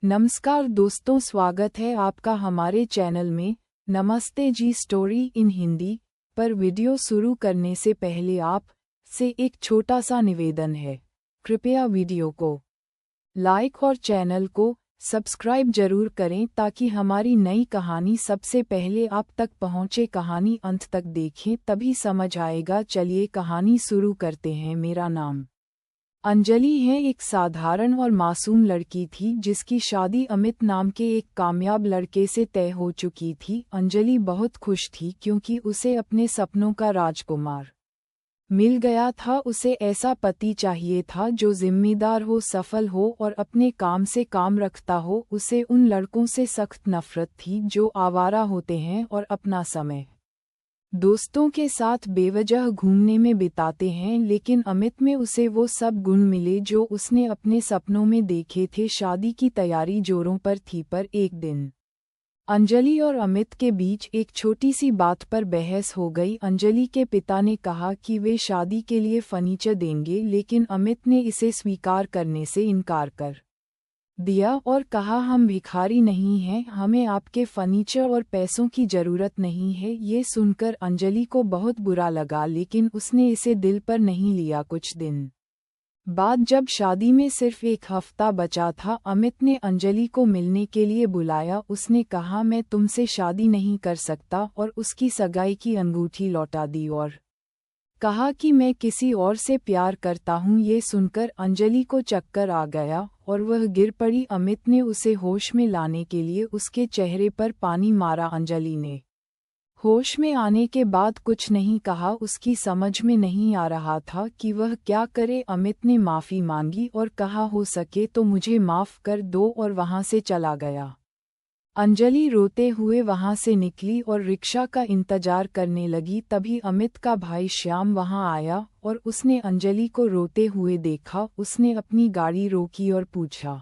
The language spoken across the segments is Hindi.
नमस्कार दोस्तों, स्वागत है आपका हमारे चैनल में। नमस्ते जी स्टोरी इन हिंदी पर वीडियो शुरू करने से पहले आप से एक छोटा सा निवेदन है। कृपया वीडियो को लाइक और चैनल को सब्सक्राइब जरूर करें ताकि हमारी नई कहानी सबसे पहले आप तक पहुंचे। कहानी अंत तक देखें तभी समझ आएगा। चलिए कहानी शुरू करते हैं। मेरा नाम अंजलि है। एक साधारण और मासूम लड़की थी जिसकी शादी अमित नाम के एक कामयाब लड़के से तय हो चुकी थी। अंजलि बहुत खुश थी क्योंकि उसे अपने सपनों का राजकुमार मिल गया था। उसे ऐसा पति चाहिए था जो जिम्मेदार हो, सफल हो और अपने काम से काम रखता हो। उसे उन लड़कों से सख्त नफरत थी जो आवारा होते हैं और अपना समय दोस्तों के साथ बेवजह घूमने में बिताते हैं, लेकिन अमित में उसे वो सब गुण मिले जो उसने अपने सपनों में देखे थे। शादी की तैयारी जोरों पर थी, पर एक दिन अंजलि और अमित के बीच एक छोटी सी बात पर बहस हो गई। अंजलि के पिता ने कहा कि वे शादी के लिए फर्नीचर देंगे, लेकिन अमित ने इसे स्वीकार करने से इनकार कर दिया और कहा, हम भिखारी नहीं हैं, हमें आपके फर्नीचर और पैसों की जरूरत नहीं है। ये सुनकर अंजलि को बहुत बुरा लगा, लेकिन उसने इसे दिल पर नहीं लिया। कुछ दिन बाद जब शादी में सिर्फ एक हफ्ता बचा था, अमित ने अंजलि को मिलने के लिए बुलाया। उसने कहा, मैं तुमसे शादी नहीं कर सकता और उसकी सगाई की अंगूठी लौटा दी और कहा कि मैं किसी और से प्यार करता हूँ। ये सुनकर अंजलि को चक्कर आ गया और वह गिर पड़ी। अमित ने उसे होश में लाने के लिए उसके चेहरे पर पानी मारा। अंजलि ने होश में आने के बाद कुछ नहीं कहा। उसकी समझ में नहीं आ रहा था कि वह क्या करे। अमित ने माफ़ी मांगी और कहा, हो सके तो मुझे माफ़ कर दो, और वहाँ से चला गया। अंजलि रोते हुए वहाँ से निकली और रिक्शा का इंतजार करने लगी। तभी अमित का भाई श्याम वहाँ आया और उसने अंजलि को रोते हुए देखा। उसने अपनी गाड़ी रोकी और पूछा,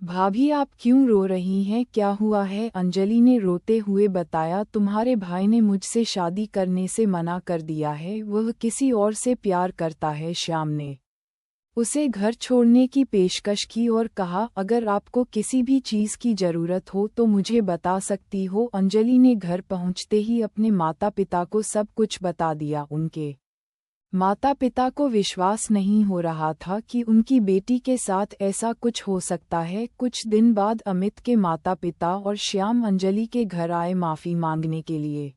भाभी आप क्यों रो रही हैं, क्या हुआ है? अंजलि ने रोते हुए बताया, तुम्हारे भाई ने मुझसे शादी करने से मना कर दिया है, वह किसी और से प्यार करता है। श्याम ने उसे घर छोड़ने की पेशकश की और कहा, अगर आपको किसी भी चीज़ की ज़रूरत हो तो मुझे बता सकती हो। अंजलि ने घर पहुंचते ही अपने माता पिता को सब कुछ बता दिया। उनके माता पिता को विश्वास नहीं हो रहा था कि उनकी बेटी के साथ ऐसा कुछ हो सकता है। कुछ दिन बाद अमित के माता पिता और श्याम अंजलि के घर आए माफ़ी मांगने के लिए।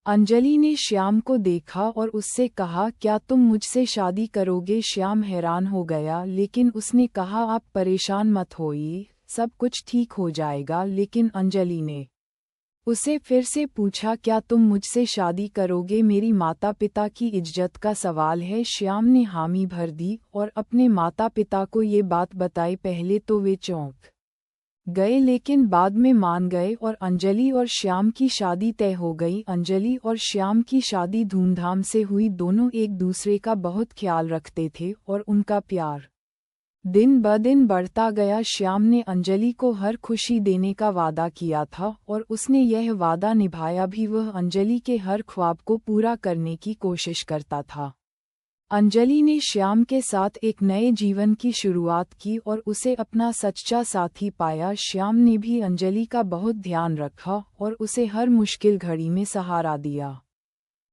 अंजलि ने श्याम को देखा और उससे कहा, क्या तुम मुझसे शादी करोगे? श्याम हैरान हो गया, लेकिन उसने कहा, आप परेशान मत होइए, सब कुछ ठीक हो जाएगा। लेकिन अंजलि ने उसे फिर से पूछा, क्या तुम मुझसे शादी करोगे? मेरी माता पिता की इज्जत का सवाल है। श्याम ने हामी भर दी और अपने माता पिता को ये बात बताई। पहले तो वे चौंक गए, लेकिन बाद में मान गए और अंजलि और श्याम की शादी तय हो गई। अंजलि और श्याम की शादी धूमधाम से हुई। दोनों एक दूसरे का बहुत ख्याल रखते थे और उनका प्यार दिन ब दिन बढ़ता गया। श्याम ने अंजलि को हर खुशी देने का वादा किया था और उसने यह वादा निभाया भी। वह अंजलि के हर ख्वाब को पूरा करने की कोशिश करता था। अंजलि ने श्याम के साथ एक नए जीवन की शुरुआत की और उसे अपना सच्चा साथी पाया। श्याम ने भी अंजलि का बहुत ध्यान रखा और उसे हर मुश्किल घड़ी में सहारा दिया।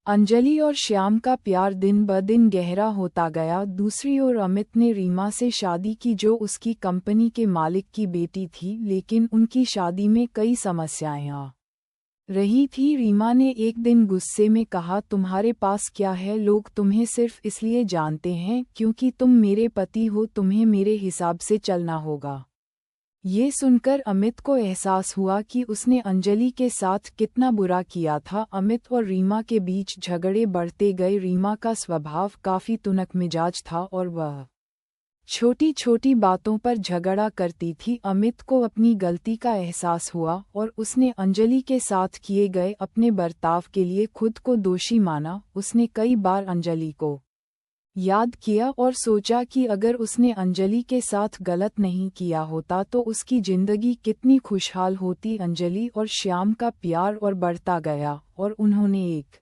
अंजलि और श्याम का प्यार दिन ब दिन गहरा होता गया। दूसरी ओर अमित ने रीमा से शादी की, जो उसकी कंपनी के मालिक की बेटी थी, लेकिन उनकी शादी में कई समस्याएं आ रही थी। रीमा ने एक दिन गुस्से में कहा, तुम्हारे पास क्या है? लोग तुम्हें सिर्फ इसलिए जानते हैं क्योंकि तुम मेरे पति हो, तुम्हें मेरे हिसाब से चलना होगा। ये सुनकर अमित को एहसास हुआ कि उसने अंजलि के साथ कितना बुरा किया था। अमित और रीमा के बीच झगड़े बढ़ते गए। रीमा का स्वभाव काफ़ी तुनक मिजाज था और वह छोटी छोटी बातों पर झगड़ा करती थी। अमित को अपनी गलती का एहसास हुआ और उसने अंजलि के साथ किए गए अपने बर्ताव के लिए खुद को दोषी माना। उसने कई बार अंजलि को याद किया और सोचा कि अगर उसने अंजलि के साथ गलत नहीं किया होता तो उसकी जिंदगी कितनी खुशहाल होती। अंजलि और श्याम का प्यार और बढ़ता गया और उन्होंने एक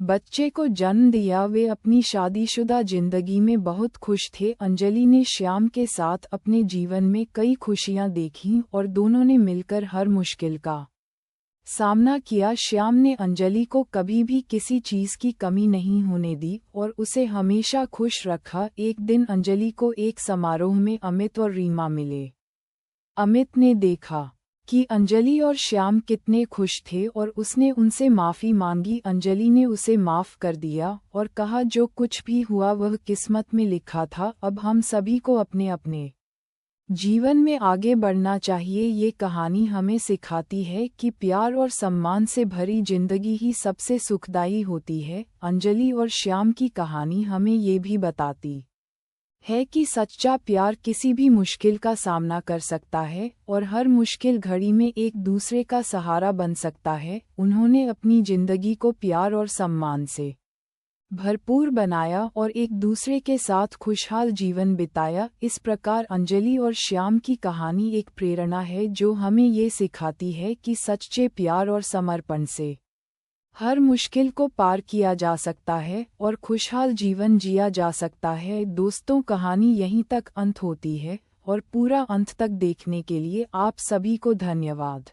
बच्चे को जन्म दिया। वे अपनी शादीशुदा जिंदगी में बहुत खुश थे। अंजलि ने श्याम के साथ अपने जीवन में कई खुशियां देखीं और दोनों ने मिलकर हर मुश्किल का सामना किया। श्याम ने अंजलि को कभी भी किसी चीज की कमी नहीं होने दी और उसे हमेशा खुश रखा। एक दिन अंजलि को एक समारोह में अमित और रीमा मिले। अमित ने देखा कि अंजलि और श्याम कितने खुश थे और उसने उनसे माफ़ी मांगी। अंजलि ने उसे माफ़ कर दिया और कहा जो कुछ भी हुआ वह किस्मत में लिखा था। अब हम सभी को अपने अपने जीवन में आगे बढ़ना चाहिए। ये कहानी हमें सिखाती है कि प्यार और सम्मान से भरी जिंदगी ही सबसे सुखदायी होती है। अंजलि और श्याम की कहानी हमें ये भी बताती है कि सच्चा प्यार किसी भी मुश्किल का सामना कर सकता है और हर मुश्किल घड़ी में एक दूसरे का सहारा बन सकता है। उन्होंने अपनी जिंदगी को प्यार और सम्मान से भरपूर बनाया और एक दूसरे के साथ खुशहाल जीवन बिताया। इस प्रकार अंजलि और श्याम की कहानी एक प्रेरणा है जो हमें ये सिखाती है कि सच्चे प्यार और समर्पण से हर मुश्किल को पार किया जा सकता है और खुशहाल जीवन जिया जा सकता है। दोस्तों, कहानी यहीं तक अंत होती है और पूरा अंत तक देखने के लिए आप सभी को धन्यवाद।